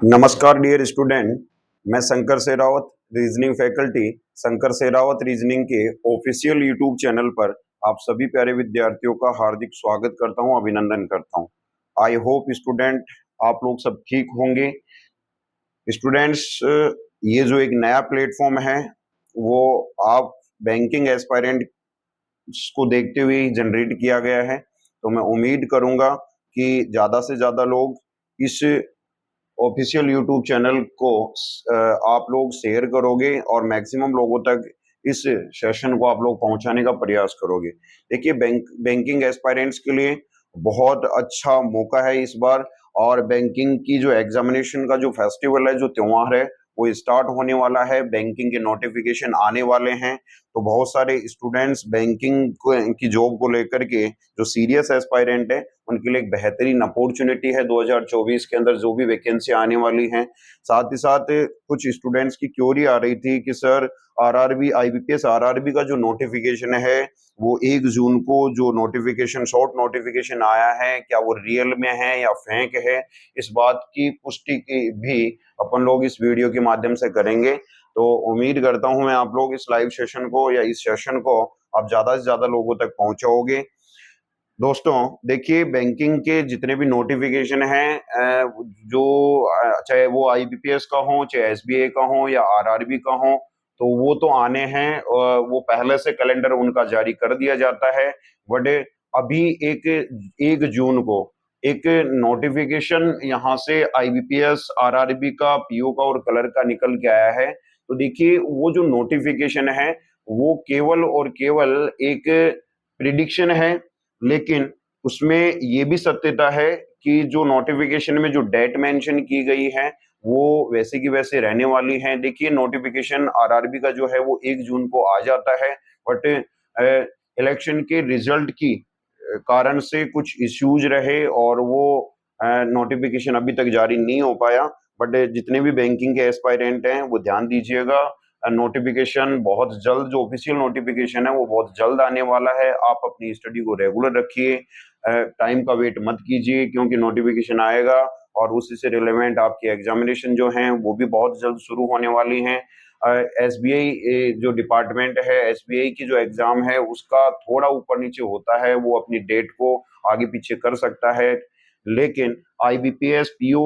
नमस्कार dear student. मैं Shankar Sherawat, reasoning faculty, Shankar Sherawat reasoning के ऑफिशियल यूट्यूब चैनल पर आप सभी प्यारे विद्यार्थियों का हार्दिक स्वागत करता हूं, अभिनंदन करता हूं। आई होप स्टूडेंट आप लोग सब ठीक होंगे। स्टूडेंट्स, ये जो एक नया प्लेटफॉर्म है वो आप बैंकिंग एस्पायरेंट को देखते हुए जनरेट किया गया है, तो मैं उम्मीद करूंगा कि ज़्यादा से ज़्यादा लोग इस ऑफिशियल यूट्यूब चैनल को आप लोग शेयर करोगे और मैक्सिमम लोगों तक इस सेशन को आप लोग पहुंचाने का प्रयास करोगे। देखिए, बैंकिंग एस्पायरेंट्स के लिए बहुत अच्छा मौका है इस बार। और बैंकिंग की जो एग्जामिनेशन का जो फेस्टिवल है, जो त्योहार है, वो स्टार्ट होने वाला है। बैंकिंग के नोटिफिकेशन आने वाले हैं, तो बहुत सारे स्टूडेंट्स बैंकिंग की जॉब को लेकर के जो सीरियस एस्पायरेंट है उनके लिए एक बेहतरीन अपॉर्चुनिटी है 2024 के अंदर जो भी वैकेंसी आने वाली हैं। साथ ही साथ कुछ स्टूडेंट्स की क्वेरी आ रही थी कि सर आरआरबी, आईबीपीएस आरआरबी का जो नोटिफिकेशन है वो 1 जून को जो नोटिफिकेशन, शॉर्ट नोटिफिकेशन आया है, क्या वो रियल में है या फेक है, इस बात की पुष्टि की भी अपन लोग इस वीडियो के माध्यम से करेंगे। तो उम्मीद करता हूं मैं आप लोग इस लाइव सेशन को या इस सेशन को आप ज्यादा से ज्यादा लोगों तक पहुंचाओगे। दोस्तों देखिए, बैंकिंग के जितने भी नोटिफिकेशन हैं, जो चाहे वो आईबीपीएस का हो, चाहे एसबीआई का हो या आरआरबी का हो, तो वो तो आने हैं। वो पहले से कैलेंडर उनका जारी कर दिया जाता है। बट अभी एक 1 जून को एक नोटिफिकेशन यहाँ से आईबीपीएस, आरआरबी का, पीओ का और कलर का निकल के आया है। तो देखिए, वो जो नोटिफिकेशन है वो केवल और केवल एक प्रिडिक्शन है, लेकिन उसमें ये भी सत्यता है कि जो नोटिफिकेशन में जो डेट मेंशन की गई है वो वैसे की वैसे रहने वाली है। देखिए, नोटिफिकेशन आरआरबी का जो है वो 1 जून को आ जाता है, बट इलेक्शन के रिजल्ट की कारण से कुछ इश्यूज रहे और वो नोटिफिकेशन अभी तक जारी नहीं हो पाया। बट जितने भी बैंकिंग के एस्पायरेंट हैं वो ध्यान दीजिएगा, नोटिफिकेशन बहुत जल्द, जो ऑफिशियल नोटिफिकेशन है वो बहुत जल्द आने वाला है। आप अपनी स्टडी को रेगुलर रखिए, टाइम का वेट मत कीजिए, क्योंकि नोटिफिकेशन आएगा और उसी से रिलेवेंट आपकी एग्जामिनेशन जो हैं वो भी बहुत जल्द शुरू होने वाली हैं। एसबीआई जो डिपार्टमेंट है, एसबीआई की जो एग्जाम है उसका थोड़ा ऊपर नीचे होता है, वो अपनी डेट को आगे पीछे कर सकता है। लेकिन आईबीपीएस पीओ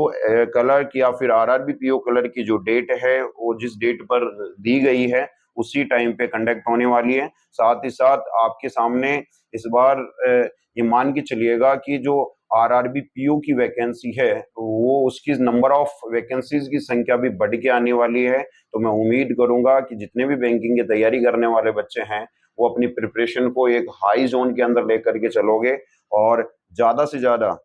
क्लर्क या फिर आरआरबी पीओ क्लर्क की जो डेट है वो जिस डेट पर दी गई है उसी टाइम पे कंडक्ट होने वाली है। साथ ही साथ आपके सामने इस बार ये मान के चलिएगा कि जो आरआरबी पीओ की वैकेंसी है वो, उसकी नंबर ऑफ वैकेंसीज की संख्या भी बढ़ के आने वाली है। तो मैं उम्मीद करूंगा कि जितने भी बैंकिंग की तैयारी करने वाले बच्चे हैं वो अपनी प्रिपरेशन को एक हाई जोन के अंदर लेकर के चलोगे और ज्यादा से ज्यादा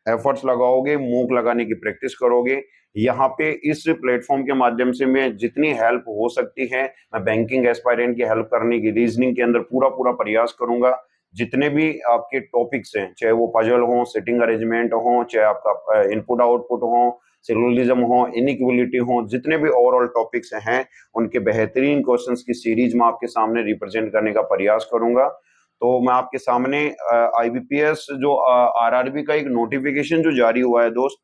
एफर्ट्स लगाओगे, मूक लगाने की प्रैक्टिस करोगे। यहाँ पे इस प्लेटफॉर्म के माध्यम से मैं जितनी हेल्प हो सकती है मैं बैंकिंग एस्पायरेंट की हेल्प करने की रीजनिंग के अंदर पूरा पूरा प्रयास करूंगा। जितने भी आपके टॉपिक्स हैं, चाहे वो पजल हो, सिटिंग अरेंजमेंट हो, चाहे आपका इनपुट आउटपुट हो, सिलोजिज्म हो, इनइक्वलिटी हो, जितने भी ओवरऑल टॉपिक्स हैं उनके बेहतरीन क्वेश्चंस की सीरीज मैं आपके सामने रिप्रेजेंट करने का प्रयास करूंगा। तो मैं आपके सामने आईबीपीएस जो आरआरबी का एक नोटिफिकेशन जो जारी हुआ है दोस्त,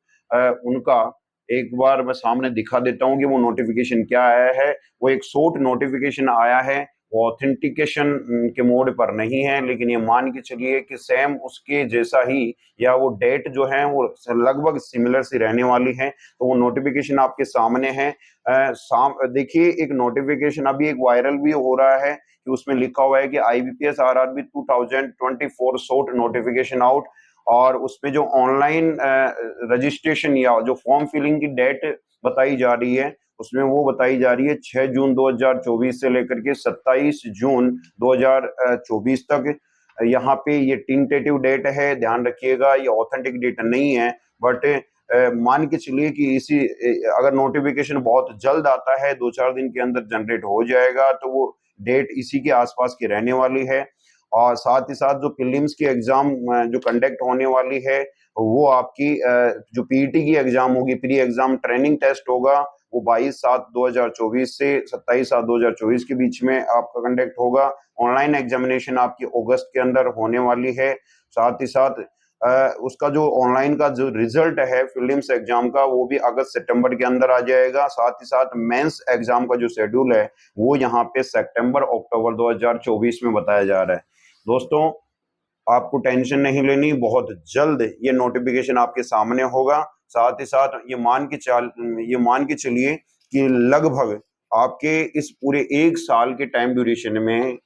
उनका एक बार मैं सामने दिखा देता हूं कि वो नोटिफिकेशन क्या आया है। वो एक शॉर्ट नोटिफिकेशन आया है, वो ऑथेंटिकेशन के मोड पर नहीं है, लेकिन ये मान के चलिए कि सेम उसके जैसा ही या वो डेट जो है वो लगभग सिमिलर सी रहने वाली है। तो वो नोटिफिकेशन आपके सामने है। देखिए, एक नोटिफिकेशन अभी एक वायरल भी हो रहा है कि उसमें लिखा हुआ है कि IBPS RRB 2024 short notification out, और उसमें जो ऑनलाइन रजिस्ट्रेशन या जो फॉर्म फिलिंग की डेट बताई जा रही है उसमें वो बताई जा रही है 6 जून 2024 से लेकर के 27 जून 2024 तक। यहाँ पे ये टेंटेटिव डेट है, ध्यान रखिएगा, ये ऑथेंटिक डेट नहीं है। बट मान के चलिए कि अगर नोटिफिकेशन बहुत जल्द आता है, 2-4 दिन के अंदर जनरेट हो जाएगा, तो वो डेट इसी के आसपास की रहने वाली है। और साथ ही साथ जो प्रीलिम्स की एग्जाम जो कंडक्ट होने वाली है वो आपकी जो पीईटी की एग्जाम होगी, प्री एग्जाम ट्रेनिंग टेस्ट होगा, वो 22/7/2024 से 27/7/2024 के बीच में आपका कंडक्ट होगा। ऑनलाइन एग्जामिनेशन आपकी अगस्त के अंदर होने वाली है। साथ ही साथ उसका जो ऑनलाइन का जो रिजल्ट है फिलिम्स एग्जाम का वो भी अगस्त सितंबर के अंदर आ जाएगा। साथ ही साथ मेंस एग्जाम का जो शेड्यूल है वो यहाँ पे सितंबर अक्टूबर 2024 में बताया जा रहा है। दोस्तों आपको टेंशन नहीं लेनी, बहुत जल्द ये नोटिफिकेशन आपके सामने होगा। साथ ही साथ ये मान के चलिए कि लगभग आपके इस पूरे 1 साल के टाइम ड्यूरेशन में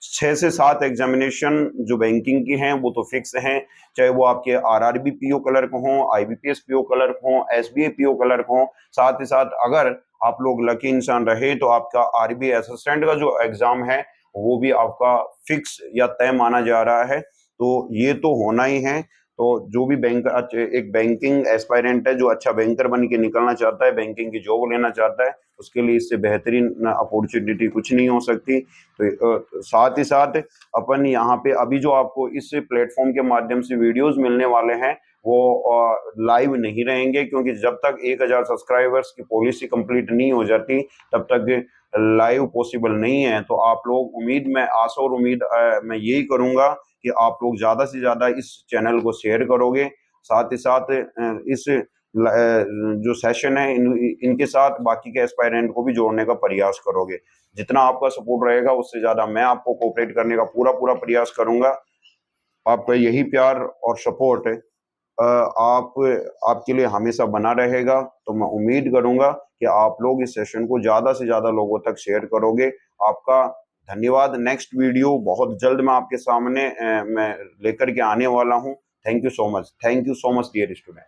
6 से 7 एग्जामिनेशन जो बैंकिंग की हैं वो तो फिक्स हैं, चाहे वो आपके आरआरबी पीओ क्लर्क हों, आईबीपीएस पीओ क्लर्क हों, एसबीआई पीओ क्लर्क हों। साथ ही साथ अगर आप लोग लकी इंसान रहे तो आपका आरबीआई असिस्टेंट का जो एग्जाम है वो भी आपका फिक्स या तय माना जा रहा है। तो ये तो होना ही है। तो जो भी एक बैंकिंग एस्पायरेंट है जो अच्छा बैंकर बन के निकलना चाहता है, बैंकिंग की जॉब लेना चाहता है, उसके लिए इससे बेहतरीन अपॉर्चुनिटी कुछ नहीं हो सकती। तो साथ ही साथ अपन यहाँ पे अभी जो आपको इस प्लेटफॉर्म के माध्यम से वीडियोस मिलने वाले हैं वो लाइव नहीं रहेंगे, क्योंकि जब तक 1000 सब्सक्राइबर्स की पॉलिसी कंप्लीट नहीं हो जाती तब तक लाइव पॉसिबल नहीं है। तो आप लोग मैं आशा और उम्मीद मैं यही करूंगा कि आप लोग ज़्यादा से ज़्यादा इस चैनल को शेयर करोगे। साथ ही साथ इस जो सेशन है इनके साथ बाकी के एस्पायरेंट को भी जोड़ने का प्रयास करोगे। जितना आपका सपोर्ट रहेगा उससे ज़्यादा मैं आपको कोऑपरेट करने का पूरा प्रयास करूंगा। आपका यही प्यार और सपोर्ट आप आपके लिए हमेशा बना रहेगा। तो मैं उम्मीद करूंगा कि आप लोग इस सेशन को ज़्यादा से ज़्यादा लोगों तक शेयर करोगे। आपका धन्यवाद। नेक्स्ट वीडियो बहुत जल्द मैं आपके सामने मैं लेकर के आने वाला हूँ। Thank you so much dear student.